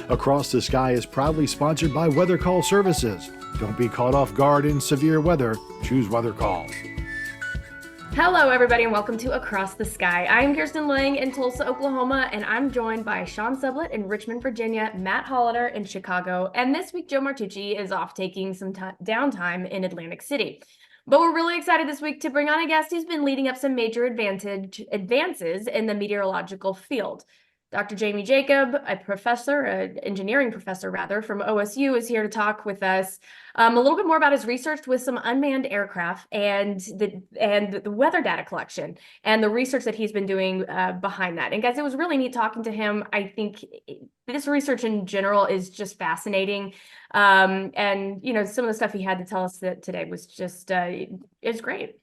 Across the Sky is proudly sponsored by Weather Call Services. Don't be caught off guard in severe weather. Choose Weather Call. Hello, everybody, and welcome to Across the Sky. I'm Kirsten Lang in Tulsa, Oklahoma, and I'm joined by Sean Sublett in Richmond, Virginia, Matt Hollader in Chicago, and this week Joe Martucci is off taking some downtime in Atlantic City. But we're really excited this week to bring on a guest who's been leading up some major advances in the meteorological field. Dr. Jamey Jacob, an engineering professor rather, from OSU, is here to talk with us a little bit more about his research with some unmanned aircraft and the weather data collection and the research that he's been doing behind that. And guys, it was really neat talking to him. I think this research in general is just fascinating. And you know, some of the stuff he had to tell us today was just it's great.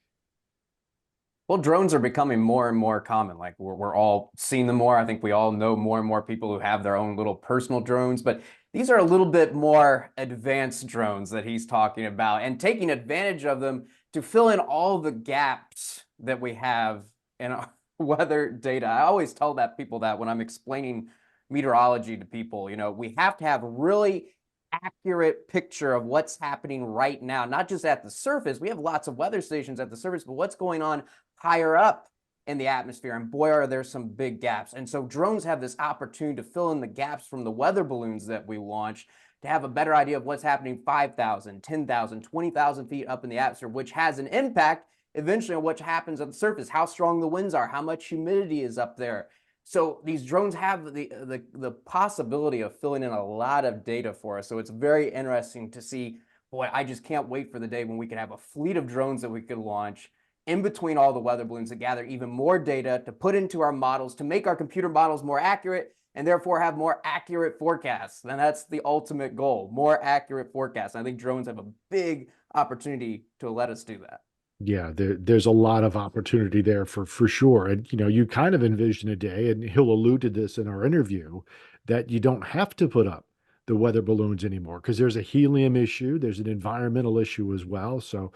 Well, drones are becoming more and more common. Like we're all seeing them more. I think we all know more and more people who have their own little personal drones, but these are a little bit more advanced drones that he's talking about and taking advantage of them to fill in all the gaps that we have in our weather data. I always tell people that when I'm explaining meteorology to people, you know, we have to have really accurate picture of what's happening right now, not just at the surface. We have lots of weather stations at the surface, but what's going on higher up in the atmosphere, and boy, are there some big gaps. And so drones have this opportunity to fill in the gaps from the weather balloons that we launch to have a better idea of what's happening 5,000, 10,000, 20,000 feet up in the atmosphere, which has an impact eventually on what happens at the surface, how strong the winds are, how much humidity is up there. So these drones have the possibility of filling in a lot of data for us. So it's very interesting to see, boy, I just can't wait for the day when we can have a fleet of drones that we could launch in between all the weather balloons to gather even more data to put into our models, to make our computer models more accurate and therefore have more accurate forecasts. And that's the ultimate goal, more accurate forecasts. I think drones have a big opportunity to let us do that. Yeah, there's a lot of opportunity there for sure. And, you know, you kind of envision a day, and he'll allude to this in our interview, that you don't have to put up the weather balloons anymore because there's a helium issue. There's an environmental issue as well. So,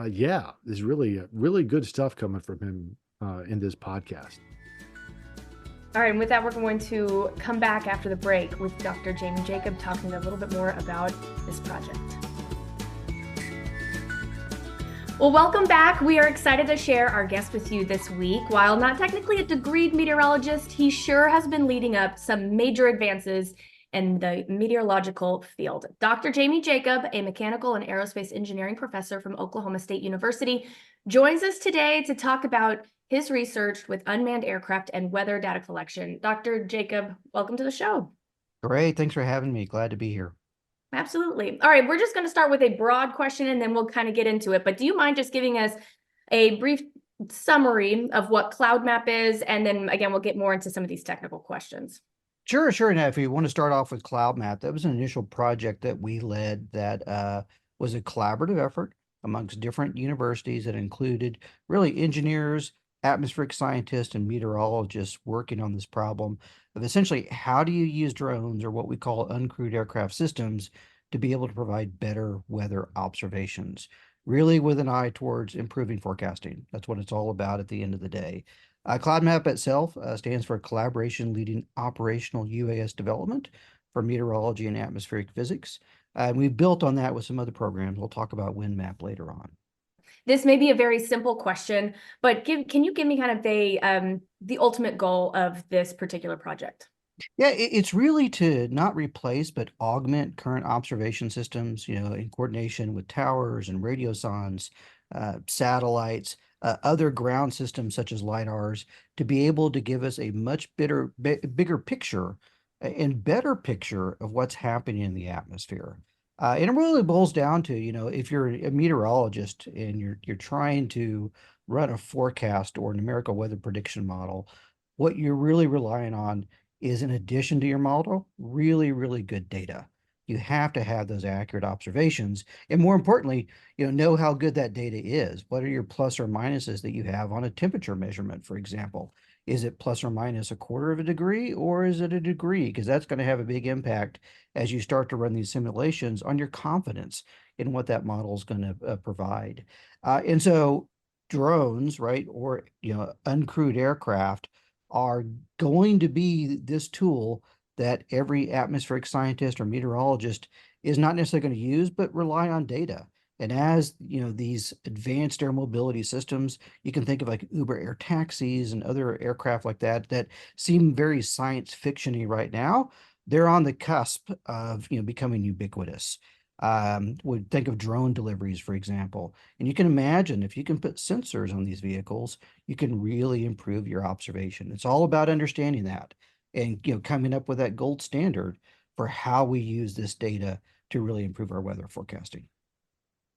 yeah, there's really good stuff coming from him in this podcast. All right, and with that, we're going to come back after the break with Dr. Jamey Jacob talking a little bit more about this project. Well, welcome back. We are excited to share our guest with you this week. While not technically a degreed meteorologist, he sure has been leading up some major advances in the meteorological field. Dr. Jamey Jacob, a mechanical and aerospace engineering professor from Oklahoma State University, joins us today to talk about his research with unmanned aircraft and weather data collection. Dr. Jacob, welcome to the show. Great. Thanks for having me. Glad to be here. Absolutely. All right, we're just going to start with a broad question and then we'll kind of get into it. But do you mind just giving us a brief summary of what CloudMap is? And then again, we'll get more into some of these technical questions. Sure. Now, if you want to start off with CloudMap, that was an initial project that we led that was a collaborative effort amongst different universities that included really engineers, atmospheric scientists, and meteorologists working on this problem of essentially how do you use drones, or what we call uncrewed aircraft systems, to be able to provide better weather observations, really with an eye towards improving forecasting. That's what it's all about at the end of the day. CloudMap itself stands for Collaboration Leading Operational UAS Development for Meteorology and Atmospheric Physics. We built on that with some other programs. We'll talk about WindMap later on. This may be a very simple question, but can you give me kind of the ultimate goal of this particular project? Yeah, it's really to not replace, but augment current observation systems, you know, in coordination with towers and radiosondes, satellites, other ground systems such as LiDARs, to be able to give us a much bigger picture and better picture of what's happening in the atmosphere. And it really boils down to, you know, if you're a meteorologist and you're trying to run a forecast or numerical weather prediction model, what you're really relying on is, in addition to your model, really good data. You have to have those accurate observations, and more importantly, know how good that data is. What are your plus or minuses that you have on a temperature measurement, for example? Is it plus or minus a quarter of a degree, or is it a degree? Because that's going to have a big impact as you start to run these simulations on your confidence in what that model is going to provide. And so drones, right, or uncrewed aircraft are going to be this tool that every atmospheric scientist or meteorologist is not necessarily going to use, but rely on data. And as these advanced air mobility systems, you can think of like Uber air taxis and other aircraft like that that seem very science fictiony right now. They're on the cusp of becoming ubiquitous. Would think of drone deliveries, for example. And you can imagine if you can put sensors on these vehicles, you can really improve your observation. It's all about understanding that and coming up with that gold standard for how we use this data to really improve our weather forecasting.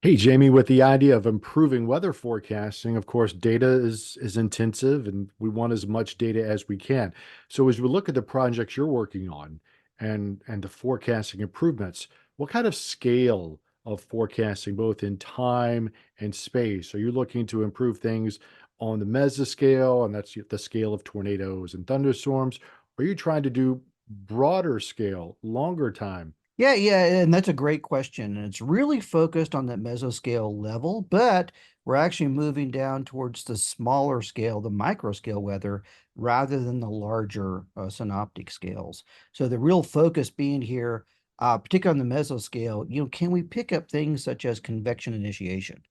Hey, Jamie, with the idea of improving weather forecasting, of course, data is intensive and we want as much data as we can. So as we look at the projects you're working on and the forecasting improvements, what kind of scale of forecasting, both in time and space, are you looking to improve things on the mesoscale, and that's the scale of tornadoes and thunderstorms? Or are you trying to do broader scale, longer time? Yeah, and that's a great question. And it's really focused on that mesoscale level, but we're actually moving down towards the smaller scale, the micro scale weather, rather than the larger synoptic scales. So the real focus being here, particularly on the mesoscale, can we pick up things such as convection initiation?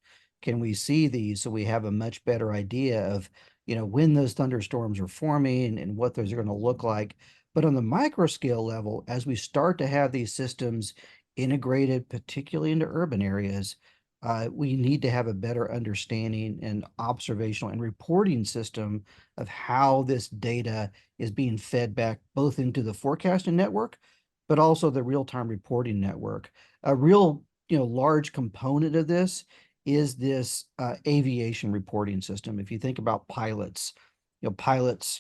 Can we see these so we have a much better idea of, when those thunderstorms are forming and what those are going to look like? But on the micro scale level, as we start to have these systems integrated, particularly into urban areas, we need to have a better understanding and observational and reporting system of how this data is being fed back both into the forecasting network, but also the real-time reporting network. A real, large component of this is this aviation reporting system. If you think about pilots, pilots,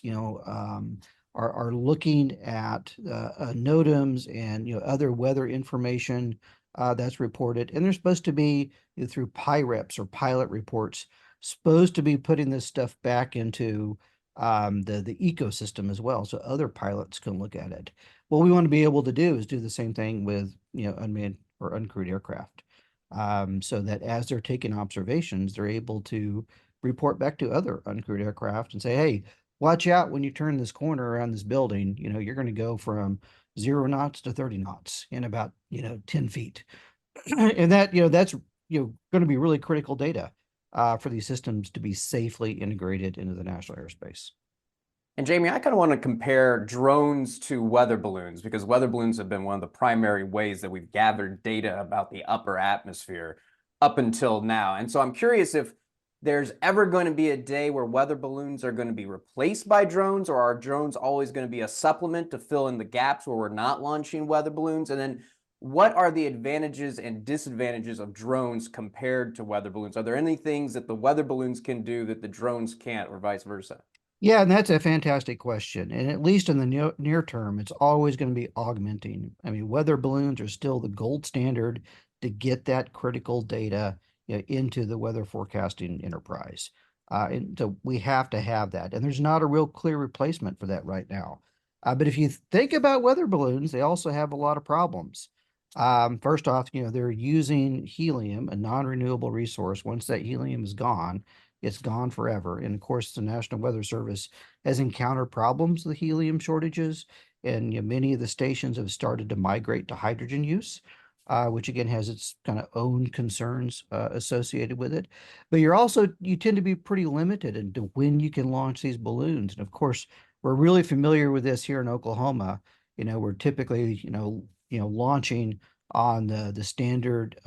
are looking at NOTAMs and other weather information that's reported, and they're supposed to be through PIREPs or pilot reports, supposed to be putting this stuff back into the ecosystem as well, so other pilots can look at it. What we want to be able to do is do the same thing with unmanned or uncrewed aircraft, so that as they're taking observations, they're able to report back to other uncrewed aircraft and say, hey, watch out when you turn this corner around this building, you're going to go from 0 knots to 30 knots in about, 10 feet. And that's, going to be really critical data for these systems to be safely integrated into the national airspace. And Jamie, I kind of want to compare drones to weather balloons because weather balloons have been one of the primary ways that we've gathered data about the upper atmosphere up until now. And so I'm curious if there's ever going to be a day where weather balloons are going to be replaced by drones, or are drones always going to be a supplement to fill in the gaps where we're not launching weather balloons? And then what are the advantages and disadvantages of drones compared to weather balloons? Are there any things that the weather balloons can do that the drones can't, or vice versa? Yeah, and that's a fantastic question. And at least in the near term, it's always going to be augmenting. I mean, weather balloons are still the gold standard to get that critical data, into the weather forecasting enterprise. And so we have to have that. And there's not a real clear replacement for that right now. But if you think about weather balloons, they also have a lot of problems. First off, they're using helium, a non-renewable resource. Once that helium is gone, it's gone forever. And of course, the National Weather Service has encountered problems with helium shortages, and many of the stations have started to migrate to hydrogen use, which again has its kind of own concerns associated with it. But you tend to be pretty limited into when you can launch these balloons. And of course, we're really familiar with this here in Oklahoma. We're typically, launching on the standard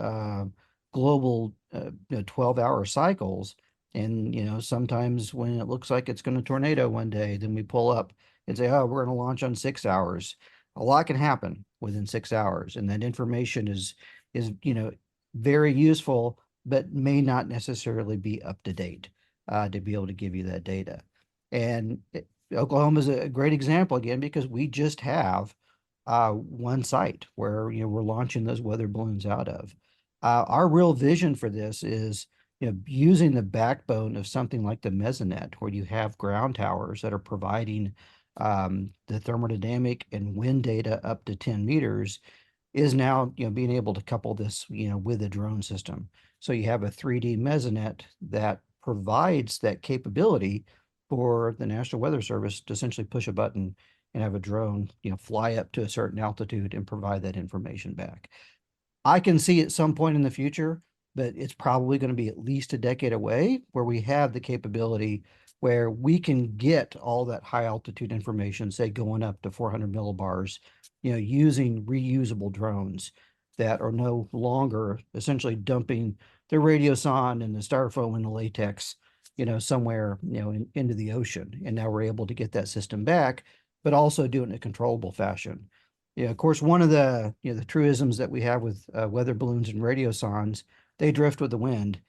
global 12-hour cycles. And, sometimes when it looks like it's going to tornado one day, then we pull up and say, oh, we're going to launch on 6 hours. A lot can happen within 6 hours. And that information is very useful, but may not necessarily be up to date to be able to give you that data. And Oklahoma is a great example again, because we just have one site where, we're launching those weather balloons out of. Our real vision for this is, using the backbone of something like the mesonet, where you have ground towers that are providing the thermodynamic and wind data up to 10 meters, is now being able to couple this with a drone system. So you have a 3D mesonet that provides that capability for the National Weather Service to essentially push a button and have a drone, fly up to a certain altitude and provide that information back. I can see at some point in the future, but it's probably going to be at least a decade away where we have the capability where we can get all that high altitude information, say going up to 400 millibars, using reusable drones that are no longer essentially dumping the radiosonde and the styrofoam and the latex, somewhere, into the ocean. And now we're able to get that system back, but also do it in a controllable fashion. Yeah, of course, one of the truisms that we have with weather balloons and radiosondes, they drift with the wind,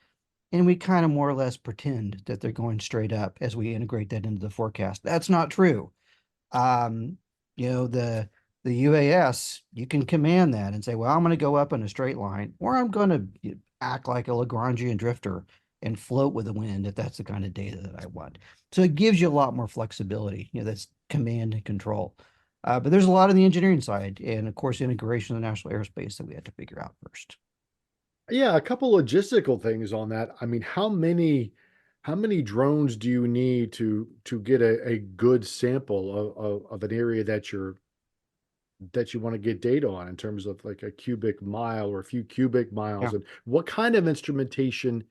and we kind of more or less pretend that they're going straight up as we integrate that into the forecast. That's not true. Um, the UAS, you can command that and say, well, I'm going to go up in a straight line, or I'm going to act like a Lagrangian drifter and float with the wind if that's the kind of data that I want. So it gives you a lot more flexibility. That's command and control. But there's a lot of the engineering side and, of course, integration of the national airspace that we had to figure out first. Yeah, a couple logistical things on that. I mean, how many drones do you need to get a good sample of an area that you want to get data on in terms of like a cubic mile or a few cubic Yeah. miles? And what kind of instrumentation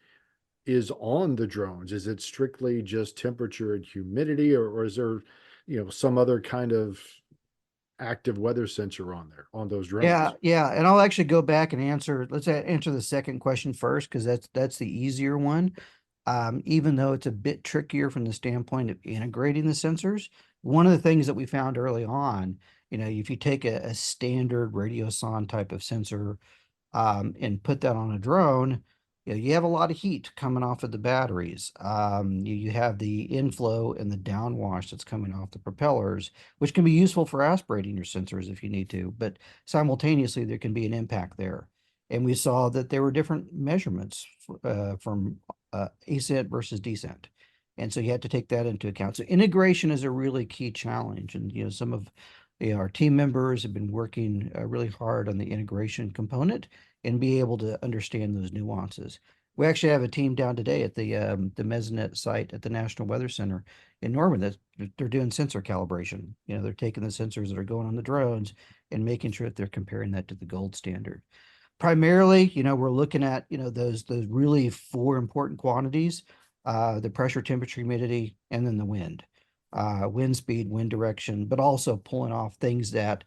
is on the drones? Is it strictly just temperature and humidity, or is there, some other kind of active weather sensor on there on those Yeah, drones? yeah, and I'll actually go back and answer the second question first because that's the easier one. Even though it's a bit trickier from the standpoint of integrating the sensors, one of the things that we found early on, if you take a standard radiosonde type of sensor and put that on a drone, you have a lot of heat coming off of the batteries. You have the inflow and the downwash that's coming off the propellers, which can be useful for aspirating your sensors if you need to, but simultaneously there can be an impact there. And we saw that there were different measurements from ascent versus descent. And so you have to take that into account. So integration is a really key challenge. And, some of our team members have been working really hard on the integration component and be able to understand those nuances. We actually have a team down today at the Mesonet site at the National Weather Center in Norman that they're doing sensor calibration. They're taking the sensors that are going on the drones and making sure that they're comparing that to the gold standard. Primarily, we're looking at, those really four important quantities, the pressure, temperature, humidity, and then the wind. Wind speed, wind direction, but also pulling off things that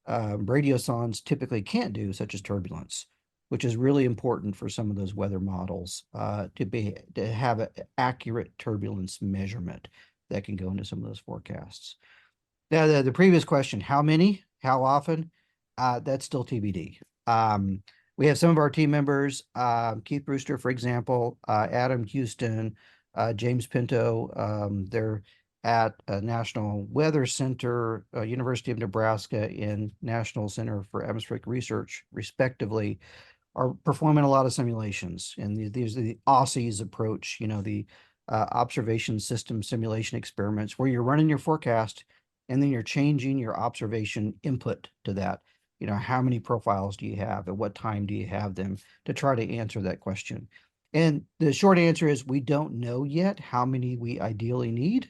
radiosondes typically can't do, such as turbulence, which is really important for some of those weather models to have an accurate turbulence measurement that can go into some of those forecasts. Now, the previous question, how many, how often, that's still TBD. We have some of our team members, Keith Brewster, for example, Adam Houston, James Pinto, they're at National Weather Center, University of Nebraska, and National Center for Atmospheric Research, respectively, are performing a lot of simulations. And these are the Aussies approach, the observation system simulation experiments, where you're running your forecast and then you're changing your observation input to that. How many profiles do you have? At what time do you have them, to try to answer that question? And the short answer is we don't know yet how many we ideally need.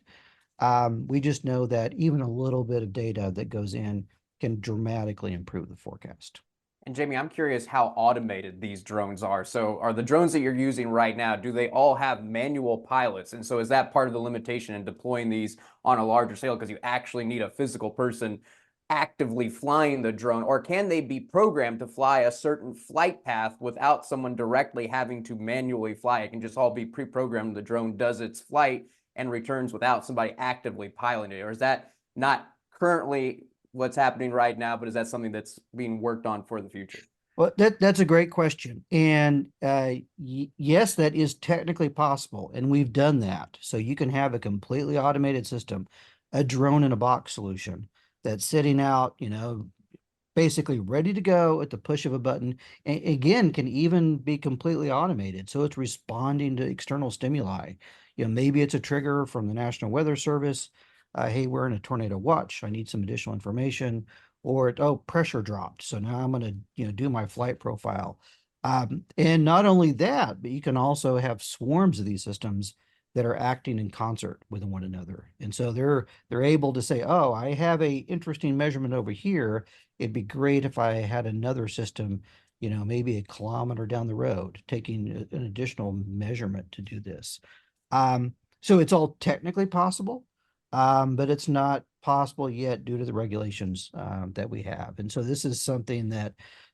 We just know that even a little bit of data that goes in can dramatically improve the forecast. And Jamey, I'm curious how automated these drones are. So are the drones that you're using right now, do they all have manual pilots? And so is that part of the limitation in deploying these on a larger scale because you actually need a physical person actively flying the drone? Or can they be programmed to fly a certain flight path without someone directly having to manually fly? It can just all be pre-programmed. The drone does its flight and returns without somebody actively piloting it. Or is that not currently what's happening right now, but is that something that's being worked on for the future? Well, that's a great question. And yes, that is technically possible. And we've done that. So you can have a completely automated system, a drone in a box solution that's sitting out, basically ready to go at the push of a button. And again, can even be completely automated. So it's responding to external stimuli. Maybe it's a trigger from the National Weather Service. Hey, we're in a tornado watch. I need some additional information. Or, oh, pressure dropped. So now I'm going to, do my flight profile. And not only that, but you can also have swarms of these systems that are acting in concert with one another. And so they're able to say, oh, I have a interesting measurement over here. It'd be great if I had another system, maybe a kilometer down the road, taking an additional measurement to do this. So it's all technically possible, but it's not possible yet due to the regulations that we have. And so this is something that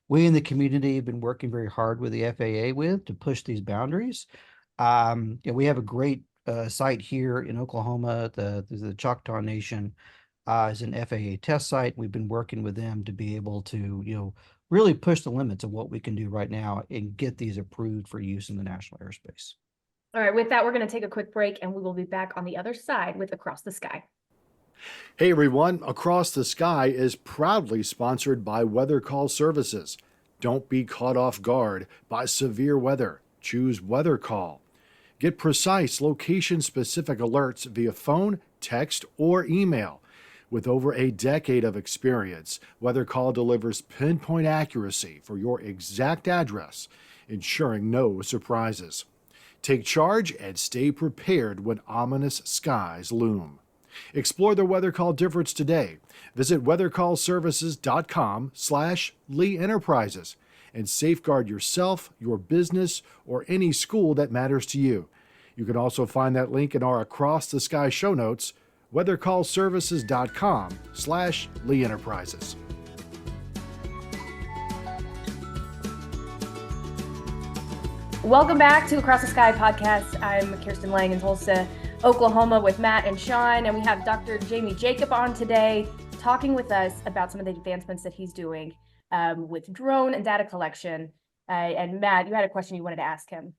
we in the community have been working very hard with the FAA with to push these boundaries. We have a great site here in Oklahoma. The Choctaw Nation is an FAA test site. We've been working with them to be able to, really push the limits of what we can do right now and get these approved for use in the national airspace. All right, with that, we're going to take a quick break and we will be back on the other side with Across the Sky. Hey everyone, Across the Sky is proudly sponsored by Weather Call Services. Don't be caught off guard by severe weather. Choose Weather Call. Get precise location-specific alerts via phone, text, or email. With over a decade of experience, Weather Call delivers pinpoint accuracy for your exact address, ensuring no surprises. Take charge and stay prepared when ominous skies loom. Explore the Weather Call difference today. Visit weathercallservices.com/Lee Enterprises and safeguard yourself, your business, or any school that matters to you. You can also find that link in our Across the Sky show notes, weathercallservices.com/Lee Enterprises. Welcome back to Across the Sky podcast. I'm Kirsten Lang in Tulsa, Oklahoma with Matt and Sean, and we have Dr. Jamey Jacob on today talking with us about some of the advancements that he's doing with drone and data collection. And Matt, you had a question you wanted to ask him.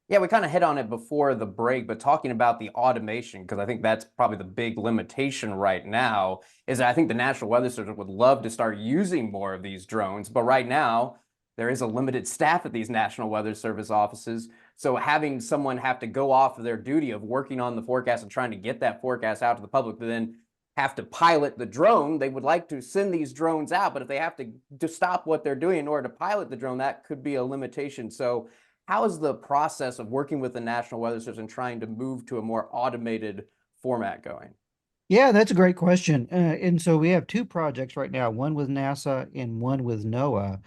Yeah, we kind of hit on it before the break, but talking about the automation, because I think that's probably the big limitation right now, is that I think the National Weather Service would love to start using more of these drones, but right now, there is a limited staff at these National Weather Service offices. So having someone have to go off of their duty of working on the forecast and trying to get that forecast out to the public, but then have to pilot the drone, they would like to send these drones out, but if they have to stop what they're doing in order to pilot the drone, that could be a limitation. So how is the process of working with the National Weather Service and trying to move to a more automated format going? Yeah, that's a great question. And so we have two projects right now, one with NASA and one with NOAA,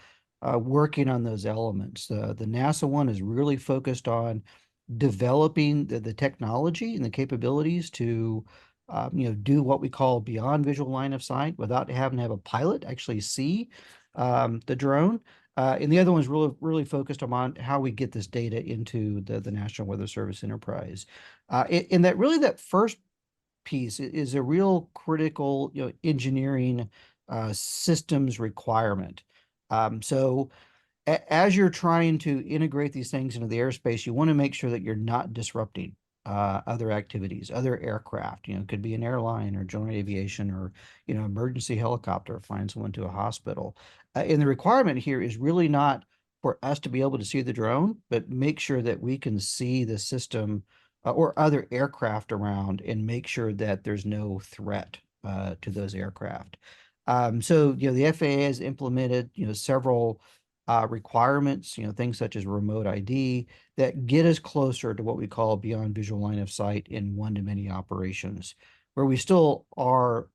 working on those elements. The NASA one is really focused on developing the technology and the capabilities to, do what we call beyond visual line of sight without having to have a pilot actually see the drone. And the other one is really focused on how we get this data into the National Weather Service enterprise. And that first piece is a real critical, engineering systems requirement. So as you're trying to integrate these things into the airspace, you want to make sure that you're not disrupting other activities, other aircraft. It could be an airline or joint aviation or emergency helicopter flying someone to a hospital. And the requirement here is really not for us to be able to see the drone, but make sure that we can see the system or other aircraft around and make sure that there's no threat to those aircraft. So the FAA has implemented several requirements, things such as remote ID that get us closer to what we call beyond visual line of sight in one-to-many operations, where we still are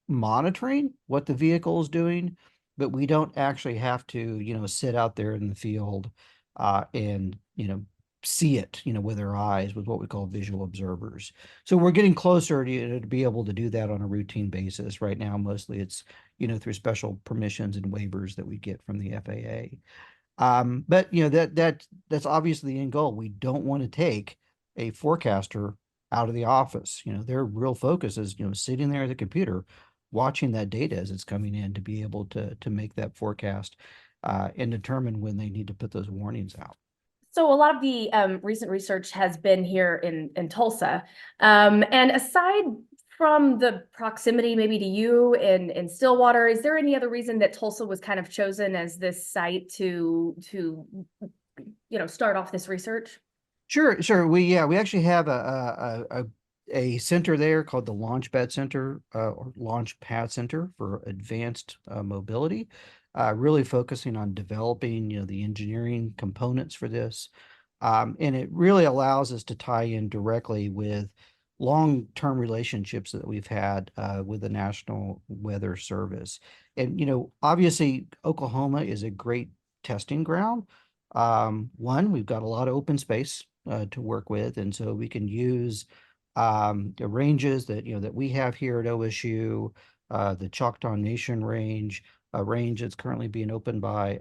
monitoring what the vehicle is doing, but we don't actually have to sit out there in the field and see it with our eyes with what we call visual observers. So we're getting closer to be able to do that on a routine basis. Right now mostly it's through special permissions and waivers that we get from the FAA. But that's obviously the end goal. We don't want to take a forecaster out of the office. Their real focus is sitting there at the computer watching that data as it's coming in to be able to make that forecast and determine when they need to put those warnings out. So a lot of the recent research has been here in Tulsa. And aside from the proximity maybe to you in Stillwater, is there any other reason that Tulsa was kind of chosen as this site to start off this research? Sure. We actually have a center there called the Launchpad Center or Launchpad Center for Advanced Mobility. Really focusing on developing, the engineering components for this. And it really allows us to tie in directly with long-term relationships that we've had with the National Weather Service. And, obviously, Oklahoma is a great testing ground. One, we've got a lot of open space to work with, and so we can use the ranges that we have here at OSU, the Choctaw Nation range, a range that's currently being opened by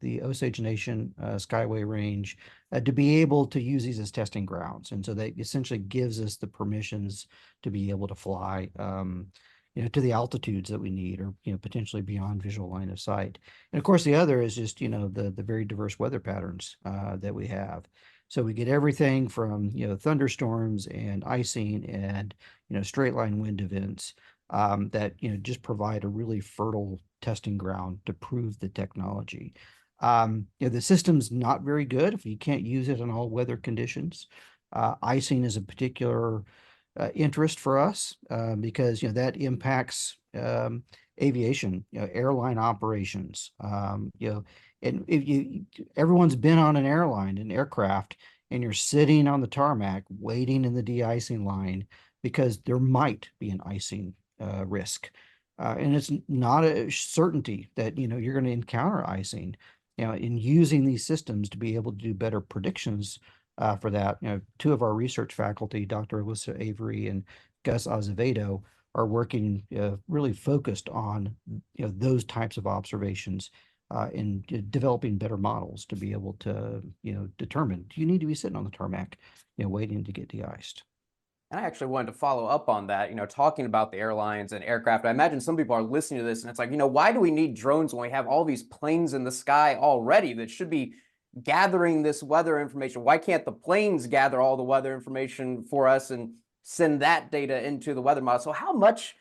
the Osage Nation Skyway range, to be able to use these as testing grounds. And so that essentially gives us the permissions to be able to fly, to the altitudes that we need, or, potentially beyond visual line of sight. And of course, the other is just, the very diverse weather patterns that we have. So we get everything from, thunderstorms and icing and, straight line wind events that, just provide a really fertile testing ground to prove the technology. The system's not very good if you can't use it in all weather conditions. Icing is a particular interest for us because that impacts aviation, airline operations. And if everyone's been on an aircraft, and you're sitting on the tarmac waiting in the de-icing line because there might be an icing risk. And it's not a certainty that you're going to encounter icing. In using these systems to be able to do better predictions for that, two of our research faculty, Dr. Alyssa Avery and Gus Azevedo, are working really focused on those types of observations in developing better models to be able to determine, do you need to be sitting on the tarmac waiting to get de-iced. And I actually wanted to follow up on that, talking about the airlines and aircraft. I imagine some people are listening to this and it's like, why do we need drones when we have all these planes in the sky already that should be gathering this weather information? Why can't the planes gather all the weather information for us and send that data into the weather model? So how much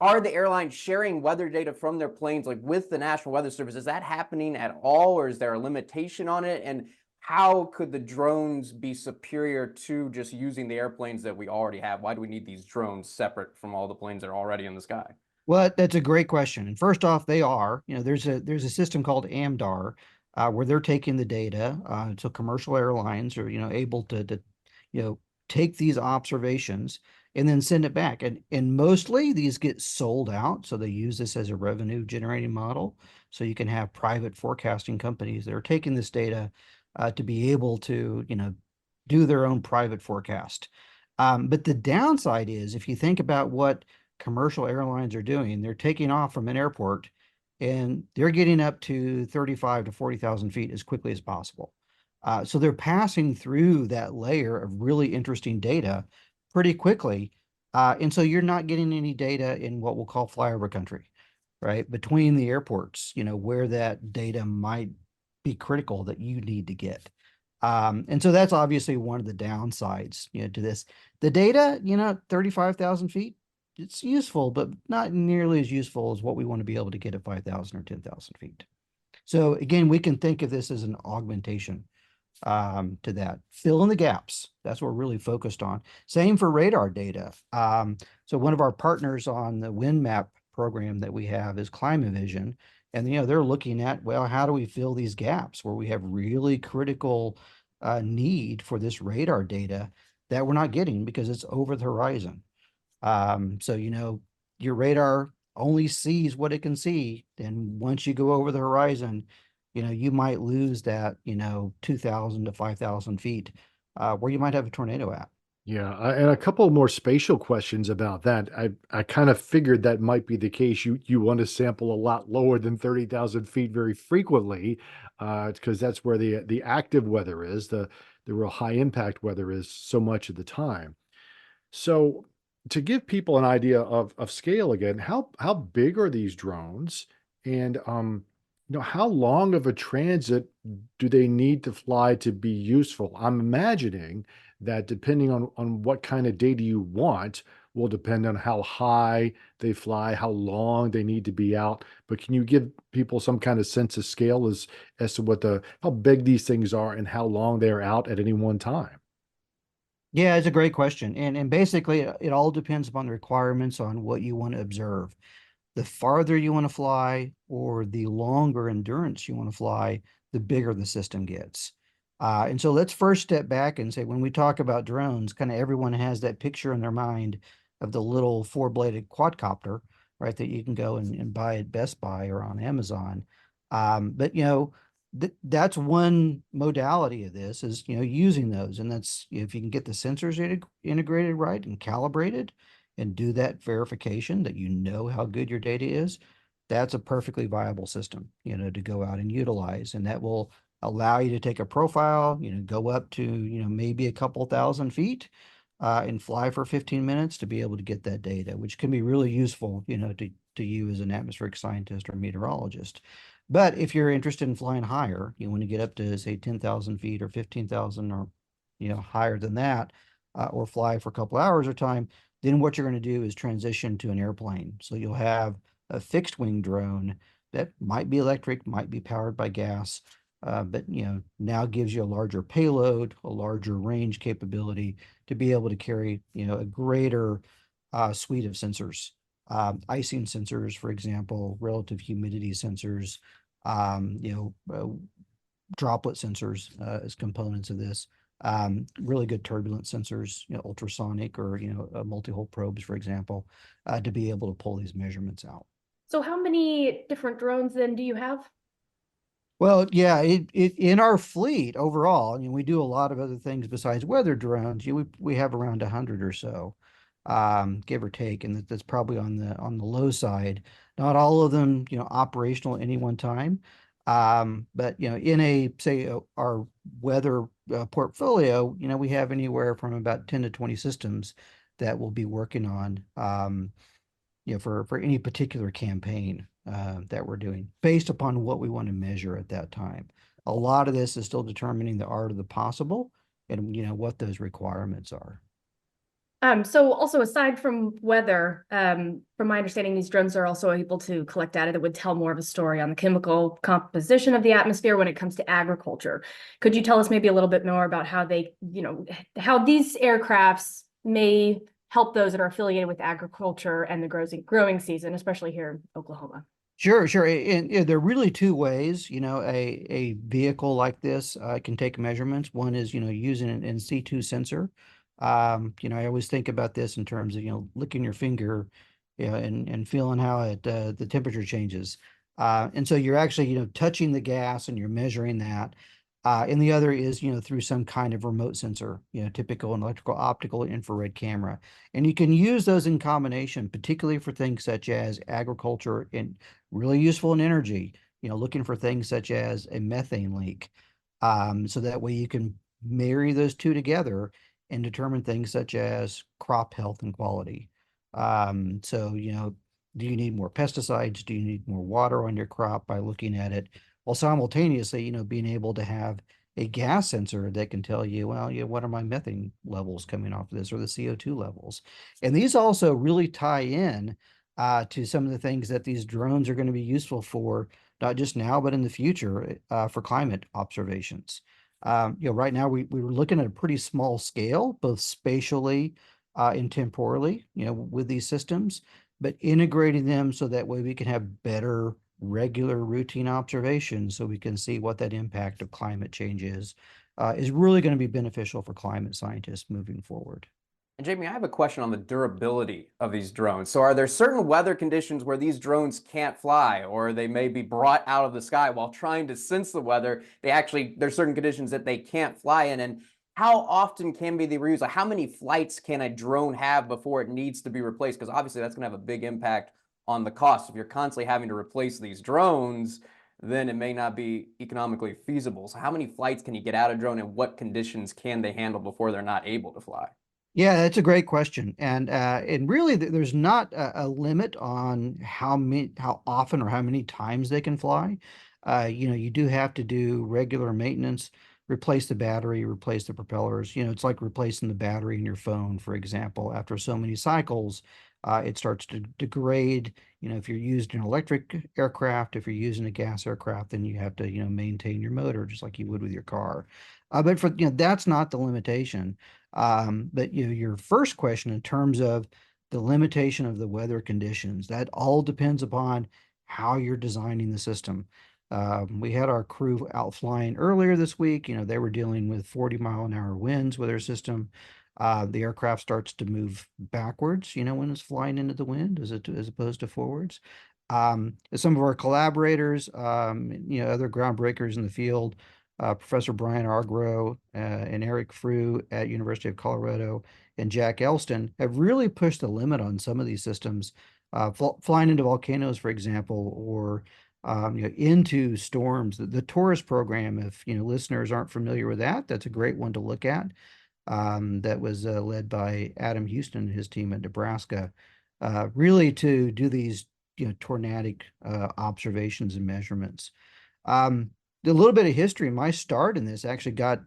are the airlines sharing weather data from their planes, like with the National Weather Service? Is that happening at all, or is there a limitation on it? And how could the drones be superior to just using the airplanes that we already have? Why do we need these drones separate from all the planes that are already in the sky? Well, that's a great question. And first off, they are, there's a system called AMDAR where they're taking the data. So commercial airlines are, able to take these observations and then send it back. And mostly these get sold out. So they use this as a revenue generating model. So you can have private forecasting companies that are taking this data to be able to, do their own private forecast. But the downside is, if you think about what commercial airlines are doing, they're taking off from an airport and they're getting up to 35 to 40,000 feet as quickly as possible. So they're passing through that layer of really interesting data pretty quickly. And so you're not getting any data in what we'll call flyover country, right? Between the airports, where that data might be critical that you need to get. And so that's obviously one of the downsides, to this. The data, 35,000 feet, it's useful, but not nearly as useful as what we want to be able to get at 5,000 or 10,000 feet. So again, we can think of this as an augmentation to that. Fill in the gaps. That's what we're really focused on. Same for radar data. So one of our partners on the wind map program that we have is ClimaVision. And, they're looking at, well, how do we fill these gaps where we have really critical need for this radar data that we're not getting because it's over the horizon. So, your radar only sees what it can see. And once you go over the horizon, you might lose that, 2,000 to 5,000 feet where you might have a tornado at. Yeah, and a couple more spatial questions about that. I kind of figured that might be the case. You want to sample a lot lower than 30,000 feet very frequently, because that's where the active weather is, the real high impact weather is so much of the time. So to give people an idea of scale again, how big are these drones? And how long of a transit do they need to fly to be useful? I'm imagining that depending on what kind of data you want will depend on how high they fly, how long they need to be out. But can you give people some kind of sense of scale as to how big these things are and how long they are out at any one time? Yeah, it's a great question. And basically it all depends upon the requirements on what you want to observe. The farther you want to fly or the longer endurance you want to fly, the bigger the system gets. And so let's first step back and say, when we talk about drones, kind of everyone has that picture in their mind of the little four-bladed quadcopter, right, that you can go and buy at Best Buy or on Amazon. But that's one modality of this is using those, and that's if you can get the sensors integrated right and calibrated, and do that verification that how good your data is. That's a perfectly viable system, to go out and utilize, and that will allow you to take a profile, go up to, maybe a couple thousand feet, and fly for 15 minutes to be able to get that data, which can be really useful, to you as an atmospheric scientist or meteorologist. But if you're interested in flying higher, you want to get up to say 10,000 feet or 15,000 or, higher than that, or fly for a couple hours of time, then what you're going to do is transition to an airplane. So you'll have a fixed wing drone that might be electric, might be powered by gas, but now gives you a larger payload, a larger range capability to be able to carry a greater suite of sensors, icing sensors, for example, relative humidity sensors, droplet sensors as components of this. Really good turbulence sensors, ultrasonic or multi-hole probes, for example, to be able to pull these measurements out. So how many different drones then do you have? Well, yeah, it in our fleet overall, we do a lot of other things besides weather drones. We have around 100 or so, give or take, and that's probably on the low side. Not all of them, operational at any one time. But in our weather portfolio, we have anywhere from about 10 to 20 systems that we'll be working on. For any particular campaign that we're doing based upon what we want to measure at that time. A lot of this is still determining the art of the possible and what those requirements are. So also aside from weather, from my understanding, these drones are also able to collect data that would tell more of a story on the chemical composition of the atmosphere when it comes to agriculture. Could you tell us maybe a little bit more about how how these aircrafts may help those that are affiliated with agriculture and the growing season, especially here in Oklahoma? Sure, sure. And there are really two ways, a vehicle like this can take measurements. One is, using an in situ sensor. I always think about this in terms of, licking your finger, and feeling how the temperature changes. And so you're actually, touching the gas and you're measuring that. And the other is, through some kind of remote sensor, typical electrical, optical, infrared camera. And you can use those in combination, particularly for things such as agriculture and really useful in energy, looking for things such as a methane leak. So that way you can marry those two together and determine things such as crop health and quality. So, do you need more pesticides? Do you need more water on your crop by looking at it? While simultaneously, being able to have a gas sensor that can tell you, well, what are my methane levels coming off of this or the CO2 levels? And these also really tie in to some of the things that these drones are going to be useful for, not just now, but in the future for climate observations. Right now we're looking at a pretty small scale, both spatially and temporally, with these systems, but integrating them so that way we can have better regular routine observations so we can see what that impact of climate change is really going to be beneficial for climate scientists moving forward. And Jamey, I have a question on the durability of these drones. So are there certain weather conditions where these drones can't fly, or they may be brought out of the sky while trying to sense the weather? There's certain conditions that they can't fly in. And how often can be the reuse? Like how many flights can a drone have before it needs to be replaced? Because obviously that's going to have a big impact on the cost. If you're constantly having to replace these drones, then it may not be economically feasible. So how many flights can you get out of a drone, and what conditions can they handle before they're not able to fly? Yeah, that's a great question, and really, there's not a limit on how often, or how many times they can fly. You do have to do regular maintenance, replace the battery, replace the propellers. It's like replacing the battery in your phone, for example. After so many cycles, it starts to degrade. If you're using an electric aircraft, if you're using a gas aircraft, then you have to maintain your motor just like you would with your car. But for that's not the limitation. But your first question in terms of the limitation of the weather conditions, that all depends upon how you're designing the system. We had our crew out flying earlier this week. They were dealing with 40-mile-an-hour winds with their system. The aircraft starts to move backwards, when it's flying into the wind as opposed to forwards. Some of our collaborators, other groundbreakers in the field, Professor Brian Argro and Eric Frew at University of Colorado and Jack Elston have really pushed the limit on some of these systems, flying into volcanoes, for example, or into storms. The Taurus program, if listeners aren't familiar with that, that's a great one to look at. That was led by Adam Houston and his team at Nebraska, really to do these tornadic observations and measurements. A little bit of history. My start in this actually got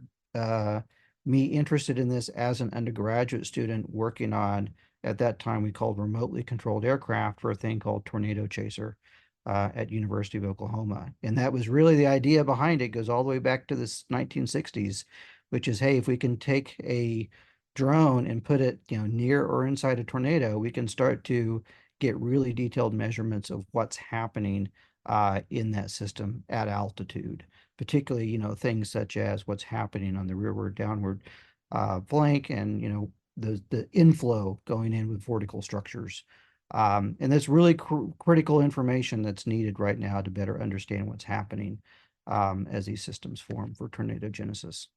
me interested in this as an undergraduate student working on, at that time we called remotely controlled aircraft, for a thing called Tornado Chaser at University of Oklahoma. And that was really the idea behind it. Goes all the way back to the 1960s, which is, hey, if we can take a drone and put it near or inside a tornado, we can start to get really detailed measurements of what's happening in that system at altitude, particularly things such as what's happening on the rearward downward flank, and the inflow going in with vertical structures. And that's really critical information that's needed right now to better understand what's happening as these systems form for tornadogenesis.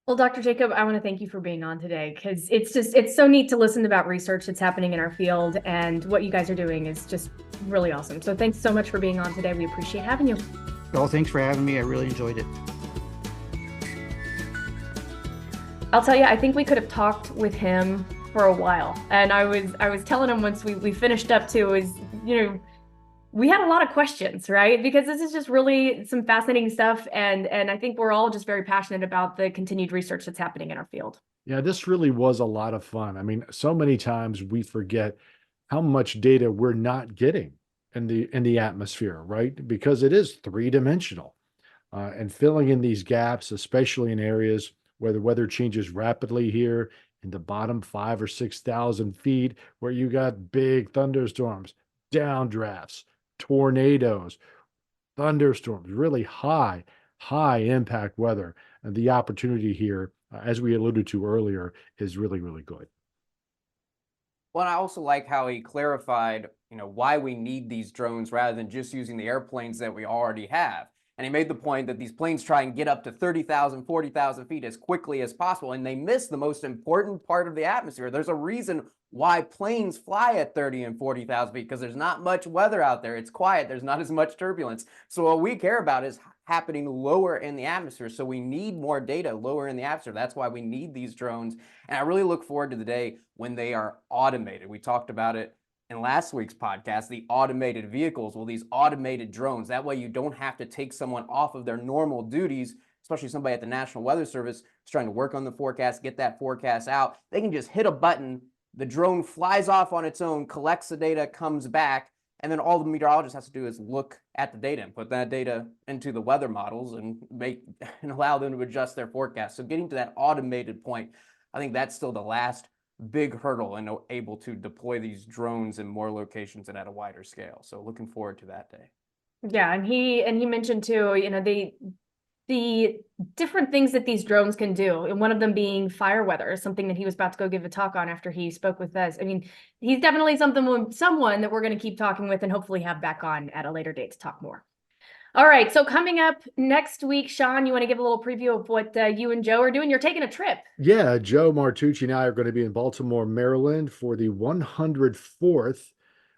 Well, Dr. Jacob, I want to thank you for being on today, because it's so neat to listen about research that's happening in our field, and what you guys are doing is just really awesome. So thanks so much for being on today. We appreciate having you. Well, thanks for having me. I really enjoyed it. I'll tell you, I think we could have talked with him for a while. And I was telling him once we finished up too, is, we had a lot of questions, right? Because this is just really some fascinating stuff. And I think we're all just very passionate about the continued research that's happening in our field. Yeah, this really was a lot of fun. I mean, so many times we forget how much data we're not getting in the atmosphere, right? Because it is three-dimensional. And filling in these gaps, especially in areas where the weather changes rapidly here in the bottom 5,000 or 6,000 feet, where you got big thunderstorms, downdrafts, tornadoes, thunderstorms, really high impact weather. And the opportunity here, as we alluded to earlier, is really, really good. Well, and I also like how he clarified, why we need these drones rather than just using the airplanes that we already have. And he made the point that these planes try and get up to 30,000, 40,000 feet as quickly as possible, and they miss the most important part of the atmosphere. There's a reason why planes fly at 30 and 40,000 feet, because there's not much weather out there. It's quiet. There's not as much turbulence. So what we care about is happening lower in the atmosphere. So we need more data lower in the atmosphere. That's why we need these drones. And I really look forward to the day when they are automated. We talked about it in last week's podcast, the automated vehicles. Well, these automated drones, that way you don't have to take someone off of their normal duties, especially somebody at the National Weather Service who's trying to work on the forecast, get that forecast out. They can just hit a button, the drone flies off on its own, collects the data, comes back, and then all the meteorologist has to do is look at the data and put that data into the weather models and allow them to adjust their forecast. So getting to that automated point, I think that's still the last big hurdle, and able to deploy these drones in more locations and at a wider scale. So looking forward to that day. Yeah, and he mentioned too, the different things that these drones can do, and one of them being fire weather, something that he was about to go give a talk on after he spoke with us. I mean, he's definitely someone that we're going to keep talking with and hopefully have back on at a later date to talk more. All right, so coming up next week, Sean, you want to give a little preview of what you and Joe are doing? You're taking a trip. Yeah, Joe Martucci and I are going to be in Baltimore, Maryland for the 104th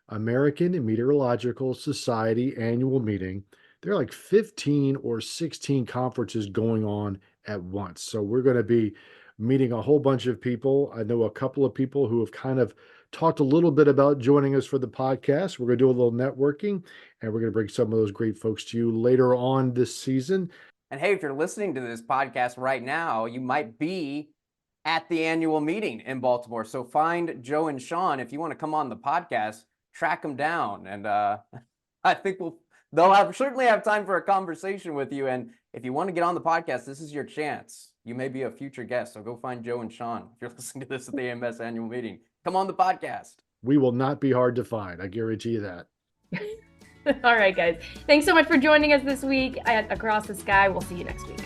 American Meteorological Society annual meeting. There are like 15 or 16 conferences going on at once. So we're going to be meeting a whole bunch of people. I know a couple of people who have kind of talked a little bit about joining us for the podcast. We're going to do a little networking, and we're going to bring some of those great folks to you later on this season. And hey, if you're listening to this podcast right now, you might be at the annual meeting in Baltimore. So find Joe and Sean. If you want to come on the podcast, track them down. And I think they'll certainly have time for a conversation with you. And if you want to get on the podcast, this is your chance. You may be a future guest. So go find Joe and Sean if you're listening to this at the AMS annual meeting. Come on the podcast. We will not be hard to find. I guarantee you that. All right, guys. Thanks so much for joining us this week at Across the Sky. We'll see you next week.